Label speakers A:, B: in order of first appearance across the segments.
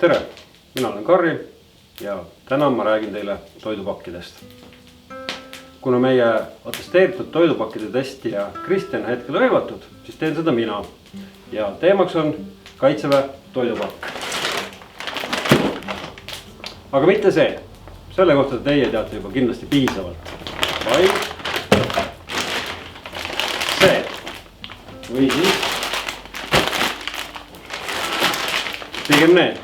A: Tere, mina olen Karri ja täna ma räägin teile toidupakkidest. Kuna meie atesteeritud toidupakkide testija Kristjan hetkel on hõivatud, siis teen seda mina. Ja teemaks on Kaitseväe toidupakk. Aga mitte see. Selle kohta teie teate juba kindlasti piisavalt. Vaid see. Või siis pigem need.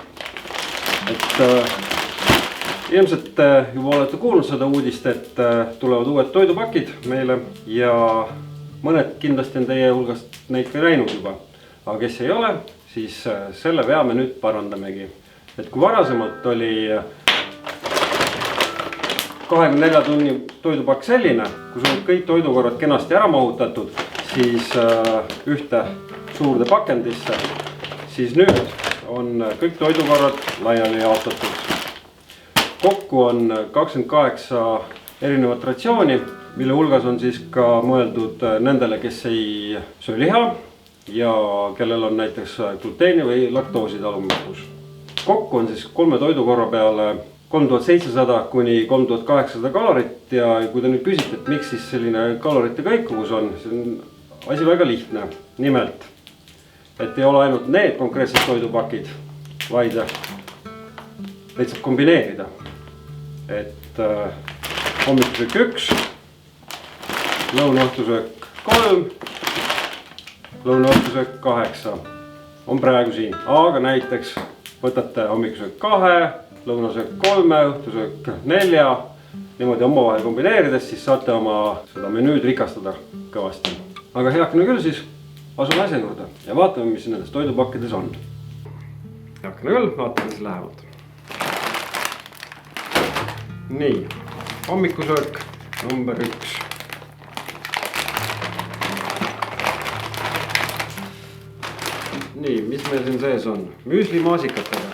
A: Ilmselt juba olete kuulnud seda uudist, et tulevad uued toidupakid meile ja mõned kindlasti on teie hulgast neid ka näinud juba. Aga kes ei ole, siis selle vea me nüüd parandamegi. Et kui varasemalt oli 24 tunni toidupakk selline, kus olid kõik toidukorrad kenasti ära mahutatud, siis ühte suurde pakendisse, siis nüüd on kõik toidukorrad laiali jaotatud. Kokku on 28 erinevat ratsiooni, mille hulgas on siis ka mõeldud nendele, kes ei söö liha ja kellel on näiteks gluteeni või laktoosi taluvuslikkus. Kokku on siis 3 toidukorra peale 3700 kuni 3800 kalorit ja kui te nüüd küsite, et miks siis selline kalorite kõikuvus on, see on asi väga lihtne. Nimelt, et ei ole ainult need konkreetsed toidupakid, vaid neid saab kombineerida. Et hommikusöök 1, lõunaõhtusöök 3, lõunaõhtusöök 8 on praegu siin. Aga näiteks võtate hommikusöök 2, lõunasöök 3, õhtusöök 4, niimoodi omavahel kombineerides, siis saate oma seda menüüd rikastada kõvasti. Aga heakene küll siis, asume asja juurde ja vaatame, mis nendes toidupakkides on. Heakene küll, vaatame siis lähemalt. Nii, hommikusöök number 1. Nii, mis meil siin sees on? Müsli maasikatega.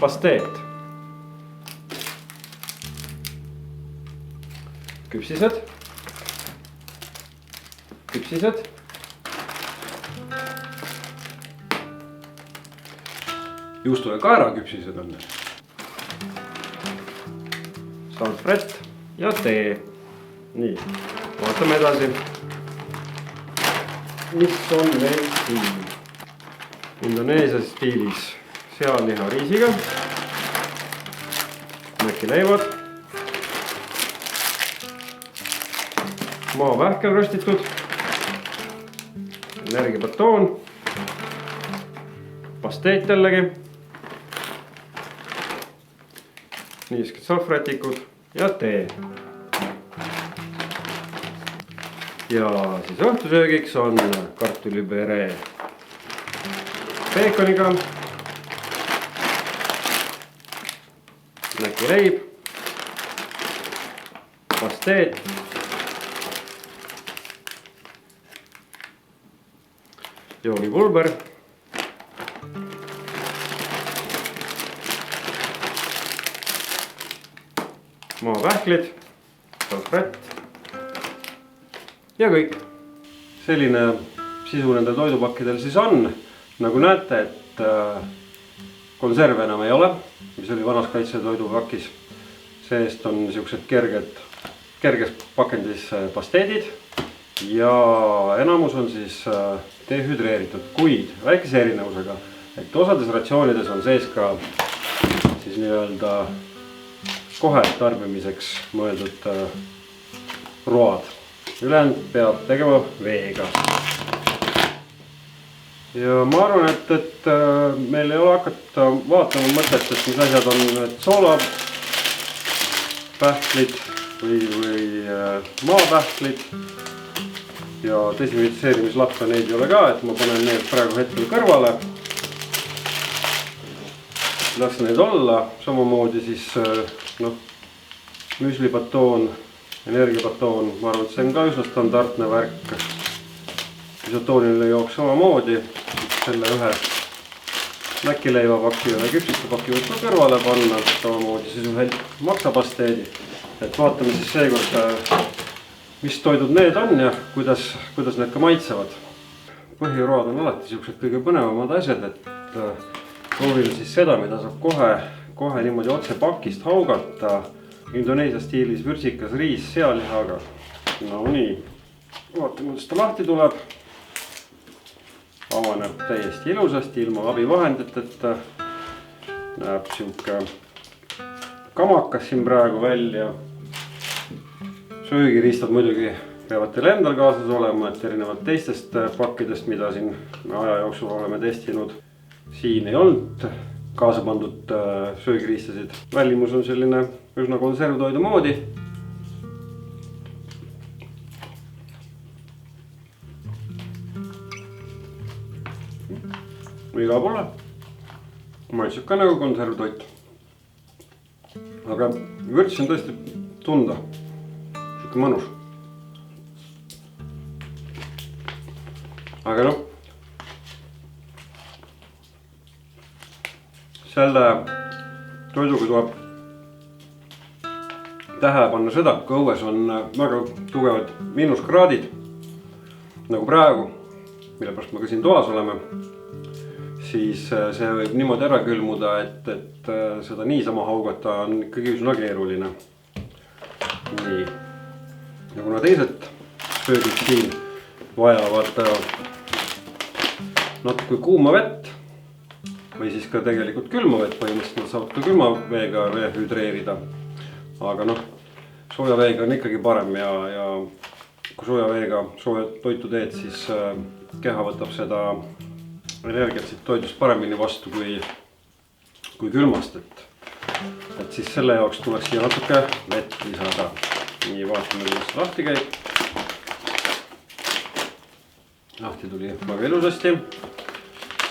A: Pasteet. Küpsised. Küpsised. Juustu ja kaera küpsised on need. Salvret ja tee. Nii, vaatame edasi. Mis on meil siin? Indoneesia stiilis sealiha riisiga. Mäkileivad. Maavähkel röstitud. Energiabatoon. Pasteet jällegi. Niisked salvrätikud ja tee. Ja siis õhtusöögiks on kartulipere peekoniga. Mäkileib. Pasteet. Joogipulber. Maavähklid, salvret ja kõik. Selline sisu nende toidupakkidel siis on. Nagu näete, et konserve enam ei ole, mis oli vanas Kaitseväe toidupakis. Seest on niisugused kerges pakendis pasteedid ja enamus on siis dehüdreeritud, kuid väikese erinevusega, et osades ratsioonides on sees ka siis nii-öelda kohe tarbimiseks mõeldud road. Ülejäänud peab tegema veega. Ja ma arvan, et meil ei ole hakata vaatama mõtet, et mis asjad on need soolapähklid või maapähklid. Ja desinfitseerimislapsa neid ei ole ka, et ma panen need praegu hetkel kõrvale. Las need olla, samamoodi siis müslibatoon, energiabatoon, ma arvan, et see on ka üsna standardne värk. Isotoonile jooks samamoodi, selle ühe mäkileivapaki ja küpsistepaki võib ka kõrvale panna, samamoodi siis ühe maksapasteedi. Et vaatame siis seekord, mis toidud need on ja kuidas need ka maitsevad. põhiroad on alati siuksed kõige põnevamad asjad, et proovime siis seda, mida saab kohe niimoodi otse pakist haugata. Indoneesia stiilis vürtsikas riis sealihaga. No nii, vaatame, kuidas ta lahti tuleb. Avaneb täiesti ilusasti, ilma abivahenditeta. Näeb siuke kamakas siin praegu välja. Söögiriistad muidugi peavad teil endal kaasas olema, et erinevalt teistest pakkidest, mida siin aja jooksul oleme testinud. Siin ei olnud kaasa pandud söögiriistasid. Välimus on selline üsna konservtoidu moodi. Viga pole. Maitseb ka nagu konservtoit. Aga vürts on tõesti tunda. Siuke mõnus. Aga noh, selle toiduga tuleb tähele panna seda, et kui õues on väga tugevad miinuskraadid, nagu praegu, mille pärast me ka siin toas oleme, siis see võib niimoodi ära külmuda, et seda niisama haugata on ikkagi üsna keeruline. Nii. Ja kuna teised söögid siin vajavad natuke kuuma vett või siis ka tegelikult külma vett, põhimõtteliselt saavad ka külma veega rehüdreerida. Aga noh, sooja veega on ikkagi parem ja kui sooja veega sooja toitu teed, siis keha võtab seda energiat siit toidust paremini vastu kui külmast. Et siis selle jaoks tuleks siia natuke vett lisada. Nii, vaatame, kuidas lahti käib. Lahti tuli väga ilusasti.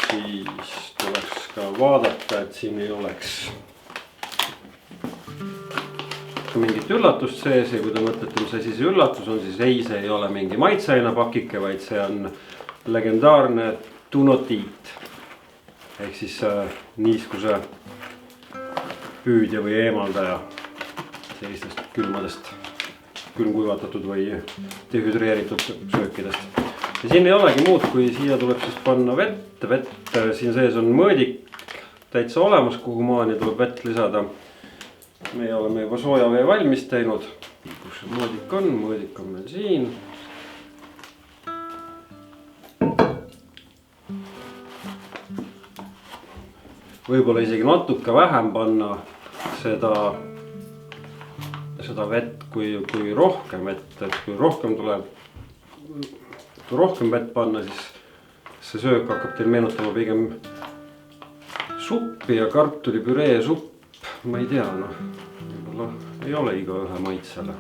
A: Siis tuleks ka vaadata, et siin ei oleks mingit üllatust sees. Ja kui te mõtlete, mis asi see üllatus on, siis ei, see ei ole mingi maitseaine pakike, vaid see on legendaarne tunotiit. Ehk siis niiskuse püüdja või eemaldaja sellistest külmkuivatatud või dehüdreeritud söökidest. Ja siin ei olegi muud, kui siia tuleb siis panna vett. Vett siin sees on mõõdik täitsa olemas, kuhu maani tuleb vett lisada. Me oleme juba sooja vee valmis teinud. Kus see mõõdik on? Mõõdik on meil siin. Võib-olla isegi natuke vähem panna seda vett kui rohkem vett. Et kui rohkem vett panna, siis see söök hakkab teil meenutama pigem suppi ja kartulipüree supp. Ma ei tea, võib-olla ei ole iga ühe maitsele.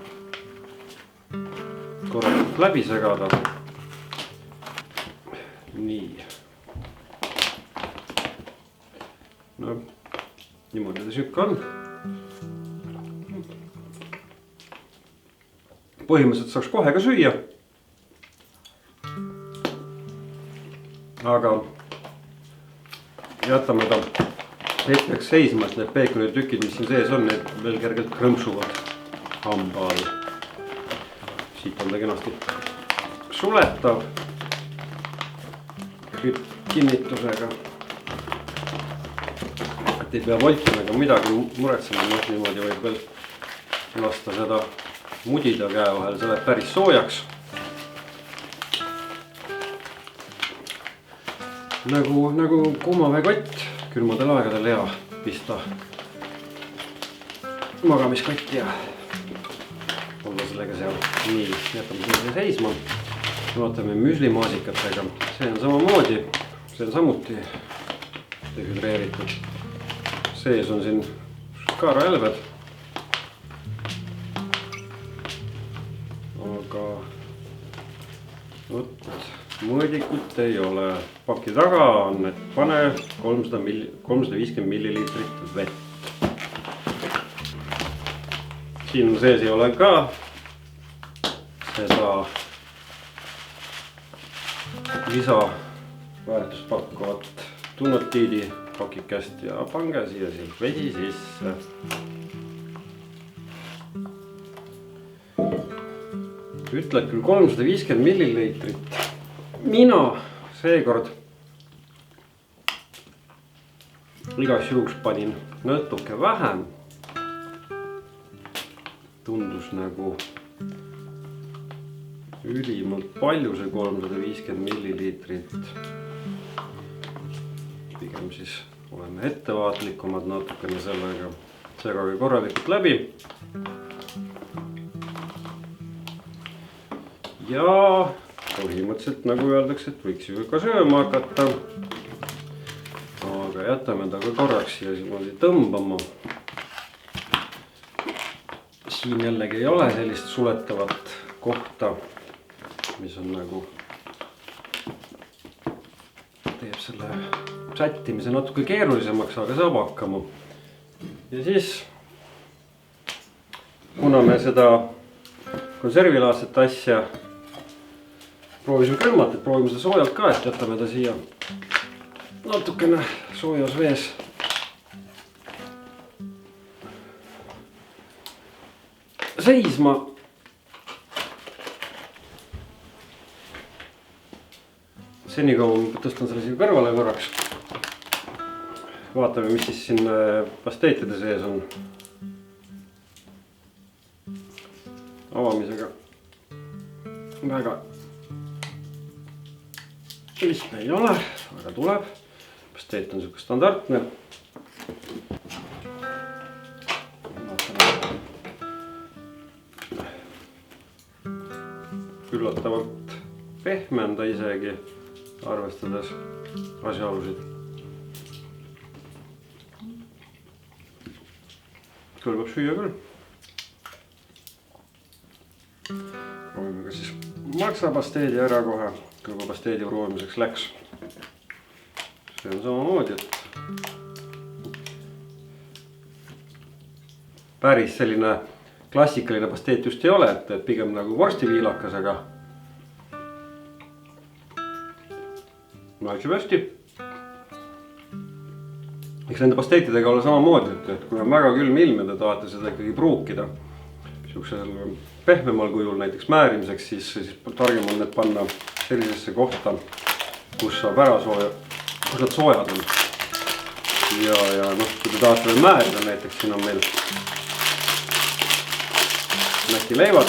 A: Korralikult läbi segada. Nii. No, niimoodi ta sükk on. Põhimõtteliselt saaks kohe ka süüa. Aga jätame ta hetkeks seisma, et need peekoni tükid, mis siin sees on, need veel kergelt krõmpsuvad hamba all. Siit on ta kenasti suletav kinnitusega. Et ei pea voltima ega midagi muretsema, niimoodi võib veel lasta seda mudida käe vahel, see läheb päris soojaks. Nagu kuumaveekott, külmadel aegadel hea pista magamiskotti ja olla sellega seal. Nii, jätame selle seisma. Vaatame müslimaasikatega. See on samamoodi, see on samuti dehüdreeritud. Sees on siin kaaraelved. Aga mõõdikut ei ole. Paki taga on, et pane 350 milliliitrit vett. Siin sees ei ole ka seda lisaväärtust pakkuvat tunotiidi pakikest ja pange siia vesi sisse. Ütled küll 350 milliliitrit. Mina seekord igaks juhuks panin natuke vähem. Tundus nagu ülimalt palju see 350 milliliitrit. Pigem siis oleme ettevaatlikumad natukene sellega. Segage korralikult läbi. Ja põhimõtteliselt nagu öeldakse, et võiks ju ka sööma hakata. Aga jätame ta ka korraks siia tõmbama. Siin jällegi ei ole sellist suletavat kohta, mis on nagu teeb selle sättimise natuke keerulisemaks, aga saab hakkama. Ja siis, kuna me seda konservilaadset asja proovisime külmata, proovime seda soojalt ka, et jätame ta siia natukene soojas vees. Seisma. Senikaua tõstan selle siia kõrvale korraks. Vaatame, mis siis siin pasteetide sees on. Avamisega väga lihtne ei ole, aga tuleb. Pasteet on selline standardne. Üllatavalt pehme on ta isegi, arvestades asjaolusid. Kõlbab süüa küll. Proovime ka siis maksapasteedi ära kohe, kui juba pasteedi proovimiseks läks. See on samamoodi, et päris selline klassikaline pasteet just ei ole, et pigem nagu vorstiviilakas, aga maitseb hästi. Eks nende pasteetidega ole samamoodi, et kui on väga külm ilm ja te tahate seda ikkagi pruukida siuksel pehmemal kujul näiteks määrimiseks, siis targem on need panna sellisesse kohta, kus saab ära sooja, kus nad soojad on. Ja noh, kui te tahate veel määrida, näiteks siin on meil näkileivad,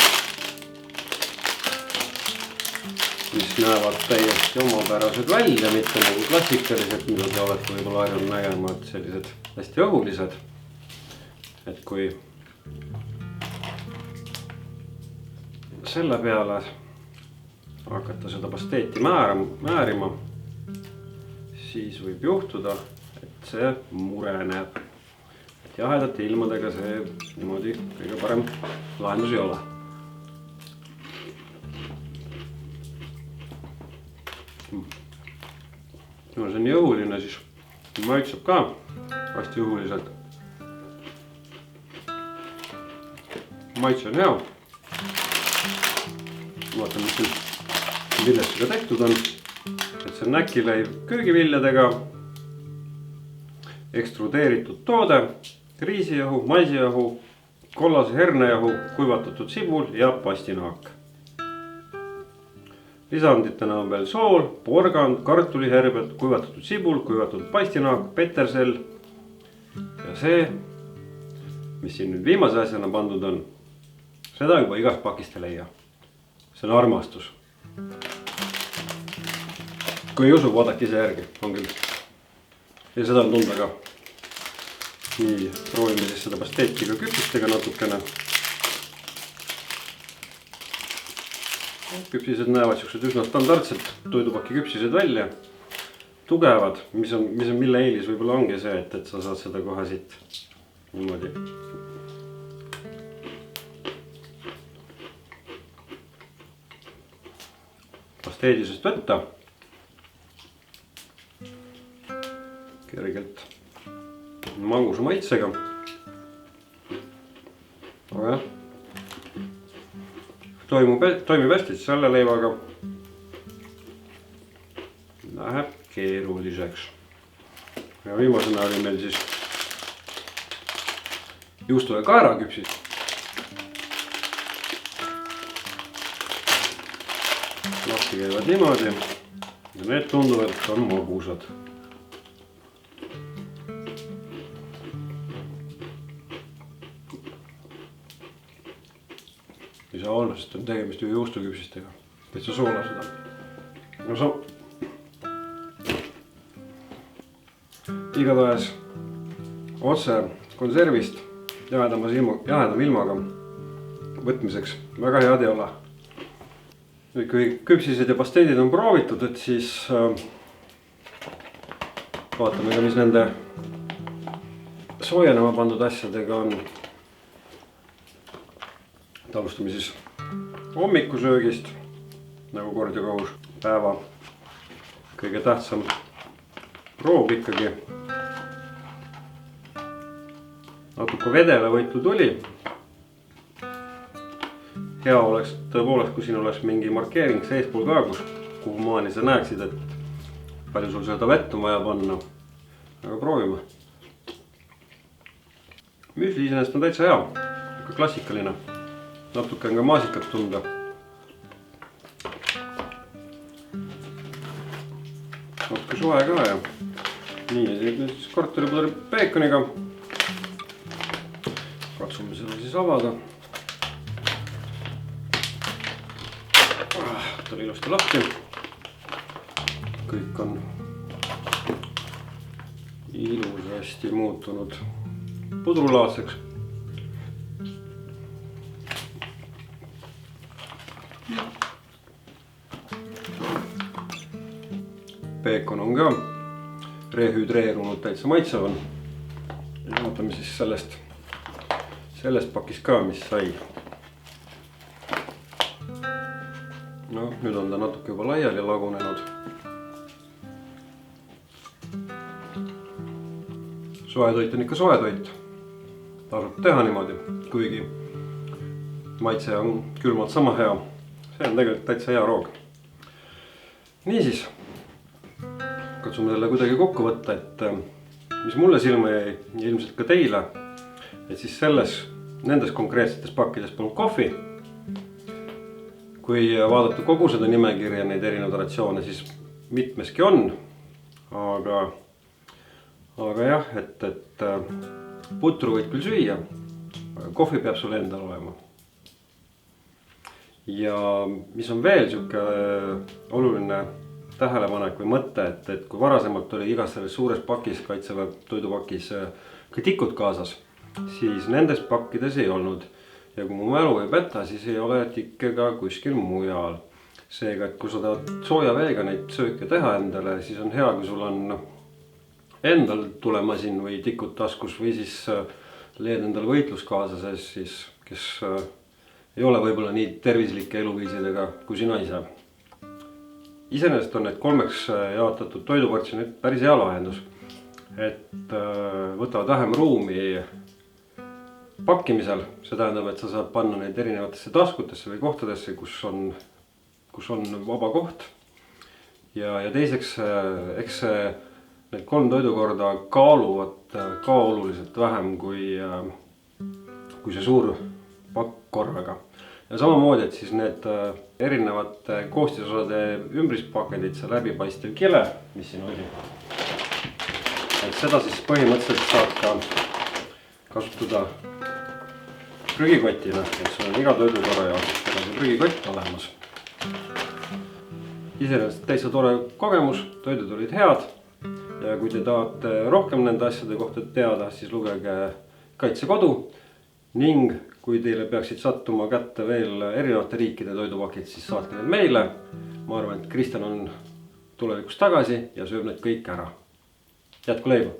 A: mis näevad täiesti omapärased välja, mitte nagu klassikalised, mida te olete võib-olla harjunud nägema, et sellised hästi õhulised. Et kui selle peale hakata seda pasteeti määrima, siis võib juhtuda, et see mureneb. Jahedate ilmadega see niimoodi kõige parem lahendus ei ole. Kuna see on nii õhuline, siis maitseb ka hästi õhuliselt. Maitse on hea. Vaatame, mis siin villesega tehtud on. Et see on näkileiv köögiviljadega, ekstrudeeritud toode, riisijahu, maisijahu, kollase hernejahu, kuivatatud sibul ja pastinaak. Lisanditena on veel sool, porgand, kartuliherbed, kuivatatud sibul, kuivatatud pastinaak, petersel. Ja see, mis siin nüüd viimase asjana pandud on, seda juba igast pakist ei leia. See on armastus. Kui ei usu, vaadake ise järgi, on küll. Ja seda on tunda ka. Nii, proovime siis seda pasteeti ka küpsistega natukene. Küpsised näevad siuksed üsna standardselt toidupaki küpsised välja. Tugevad, mille eelis võib-olla ongi see, et sa saad seda kohe siit niimoodi. Pasteedisest võtta. Kergelt mangusa maitsega. Aga jah, toimib hästi selle leivaga. Läheb keeruliseks. Ja viimasena oli meil siis juustu ja kaeraküpsis. Lahti käivad niimoodi. ja need tunduvad, et on magusad. Ei saa olla, sest on tegemist ju juustuküpsistega. Täitsa soolased on. No igatahes otse konservist jahedama ilmaga võtmiseks väga head ei ole. Kui küpsised ja pasteedid on proovitud, et siis vaatame ka, mis nende soojenema pandud asjadega on. Alustame siis hommikusöögist, nagu kord ja kohus. Päeva kõige tähtsam proov ikkagi. Natuke vedelavõitu tuli. Hea oleks tõepoolest, kui siin oleks mingi markeering seespool ka, kuhu maani sa näeksid, et palju sul seda vett on vaja panna. Aga proovime. Müsli iseenesest on täitsa hea, klassikaline. Natuke on ka maasikat tunda. Natuke soe ka ja nii, siis kartulipudeli peekoniga. Katsume seda siis avada. Ta oli ilusti lahti. Kõik on ilusasti muutunud pudrulaadseks. Peekon on ka rehüdreerunud, täitsa maitsev on. Ja vaatame siis sellest pakist ka, mis sai. No, nüüd on ta natuke juba laiali lagunenud. Soetoit on ikka soetoit. Tasub teha niimoodi, kuigi maitse on külmalt sama hea. See on tegelikult täitsa hea roog. Niisiis, katsume selle kuidagi kokku võtta, et mis mulle silma jäi, ilmselt ka teile, et siis nendes konkreetsetes pakkides polnud kohvi. Kui vaadata kogu seda nimekirja, neid erinevaid ratsioone, siis mitmeski on. Aga jah, et putru võid küll süüa, aga kohvi peab sul endal olema. Ja mis on veel siuke oluline tähelepanek või mõte, et kui varasemalt oli igas selles suures pakis, Kaitseväe toidupakis ka tikkud kaasas, siis nendes pakkides ei olnud. Ja kui mu mälu ei peta, siis ei ole tikke ka kuskil mujal. Seega, et kui sa tahad sooja veega neid sööke teha endale, siis on hea, kui sul on endal tulemasin või tikud taskus või siis leiad endale võitluskaasases, siis, kes ei ole võibolla nii tervislike eluviisidega kui sina ise. Iseenesest on need 3 jaotatud toiduportsjonid päris hea lahendus, et võtavad vähem ruumi pakkimisel. See tähendab, et sa saad panna neid erinevatesse taskutesse või kohtadesse, kus on vaba koht. Ja teiseks, eks need 3 toidukorda kaaluvad ka oluliselt vähem kui see suur pakk korraga. Ja samamoodi, et siis need erinevate koostisosade ümbrispakendid, see läbipaistev kile, mis siin oli. Et seda siis põhimõtteliselt saab ka kasutada prügikotina, et sul on iga toidukorra jaoks prügikott olemas. Iseenesest täitsa tore kogemus, toidud olid head. Ja kui te tahate rohkem nende asjade kohta teada, siis lugege Kaitsekodu. Ning kui teile peaksid sattuma kätte veel erinevate riikide toidupakid, siis saatke need meile. Ma arvan, et Kristjan on tulevikus tagasi ja sööb need kõik ära. Jätku leiba!